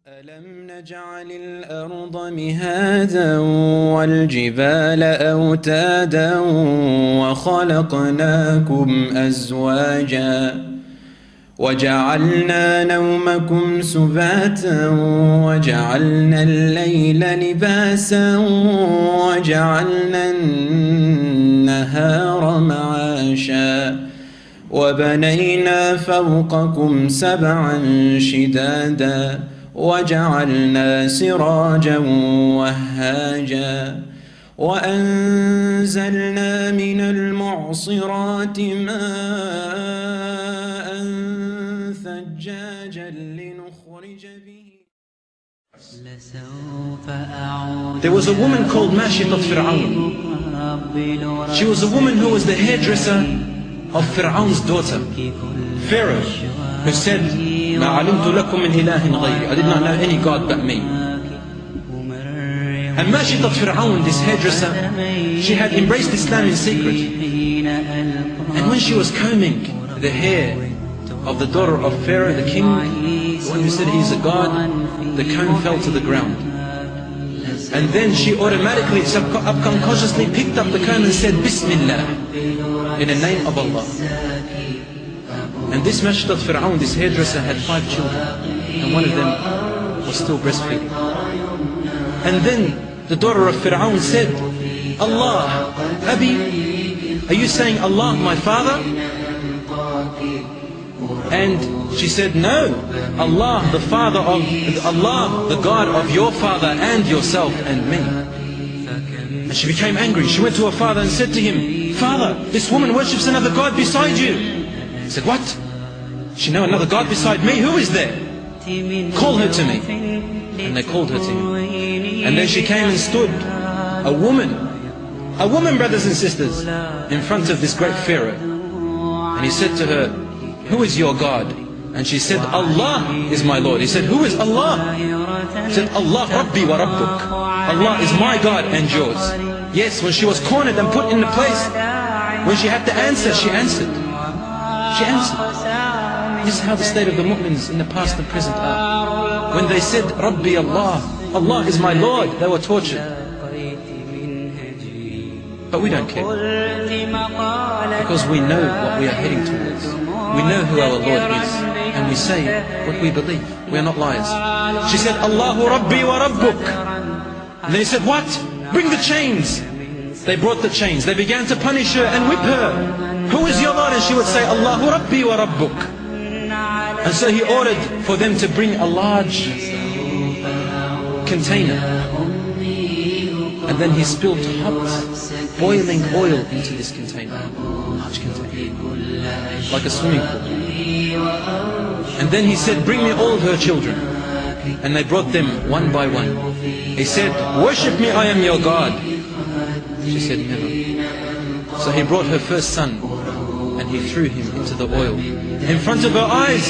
ألم نجعل الأرض مهادا والجبال أوتادا وخلقناكم أزواجا وجعلنا نومكم سباتا وجعلنا الليل لباسا وجعلنا النهار معاشا وبنينا فوقكم سبعا شدادا وجعلنا سراجا وهاجا وأنزلنا من المعصرات ماء ثجاجا لنخرج به. There was a woman called Mashit of Fir'aun. She was a woman who was the hairdresser of Fir'aun's daughter, Pharaoh, who said, "Ma alimtu lakum min ilahin ghayri." I did not know any God but me. And Mashit of Fir'aun, this hairdresser, she had embraced Islam in secret. And when she was combing the hair of the daughter of Pharaoh, the king, the one who said he is a god, the comb fell to the ground. And then she automatically, subconsciously picked up the comb and said, "Bismillah," in the name of Allah. And this Mashit of Fir'aun, this hairdresser, had 5 children, and one of them was still breastfeeding. And then the daughter of Fir'aun said, "Allah, Abi, are you saying Allah, my father?" And she said, "No, Allah, the father of Allah, the God of your father and yourself and me." And she became angry. She went to her father and said to him, "Father, this woman worships another God beside you." He said, "What? She know another God beside me? Who is there? Call her to me." And they called her to him. And then she came and stood, a woman, brothers and sisters, in front of this great Pharaoh. And he said to her, "Who is your God?" And she said, "Allah is my Lord." He said, "Who is Allah?" She said, "Allah Rabbi wa Rabbuk." Allah is my God and yours. Yes, when she was cornered and put in the place, when she had to answer, she answered. She answered. This is how the state of the Muslims in the past and present are. When they said, "Rabbi Allah," Allah is my Lord, they were tortured. But we don't care, because we know what we are heading towards. We know who our Lord is, and we say what we believe. We are not liars. She said, "Allahu Rabbi wa Rabbuk." And then he said, "What? Bring the chains." They brought the chains. They began to punish her and whip her. "Who is your Lord?" And she would say, "Allahu Rabbi wa Rabbuk." And so he ordered for them to bring a large container. And then he spilled hot, boiling oil into this container. Large container. Like a swimming pool. And then he said, "Bring me all of her children." And they brought them one by one. He said, "Worship me, I am your God." She said, "Never." So he brought her first son, and he threw him into the oil. In front of her eyes,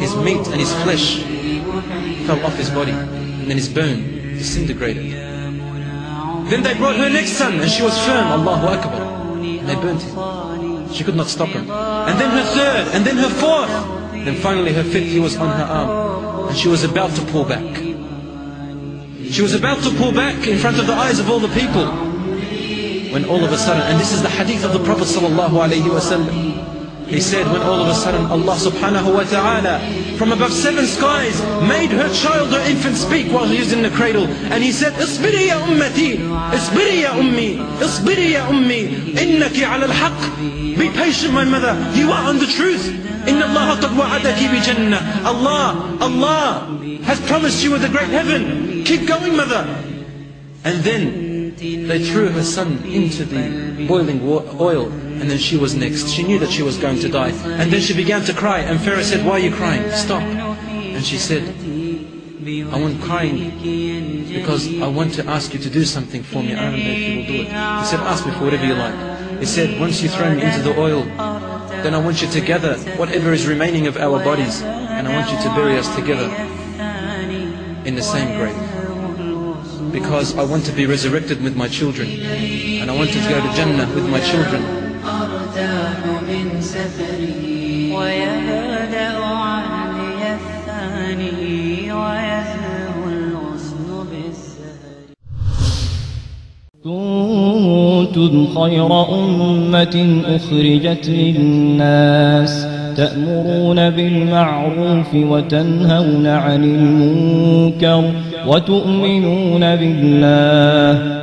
his meat and his flesh fell off his body, and then his bone disintegrated. Then they brought her next son, and she was firm, Allahu Akbar. And they burnt him. She could not stop him. And then her third, and then her fourth. Then finally her fifth, he was on her arm. And she was about to pull back. She was about to pull back in front of the eyes of all the people. When all of a sudden, and this is the hadith of the Prophet sallallahu alaihi wasallam, he said, when all of a sudden Allah subhanahu wa ta'ala from above 7 skies made her child, her infant, speak while he was in the cradle. And he said, "Isbiri ya ummati, isbiri ya ummi, isbiri ya ummi, innaki ala al-haq." Be patient, my mother, you are on the truth. Inna Allah qad wa'adaki bi jannah. Allah has promised you with a great heaven. Keep going, mother. And then they threw her son into the boiling oil, and then she was next. She knew that she was going to die. And then she began to cry, and Pharaoh said, "Why are you crying? Stop." And she said, "I'm crying because I want to ask you to do something for me. I don't know if you will do it." He said, "Ask me for whatever you like." He said, "Once you throw me into the oil, then I want you to gather whatever is remaining of our bodies, and I want you to bury us together in the same grave. Because I want to be resurrected with my children, and I want to go to Jannah with my children." ويبدأ عني الثاني ويزداد كنتم خير أمة أخرجت للناس تأمرون بالمعروف وتنهون عن المنكر وتؤمنون بالله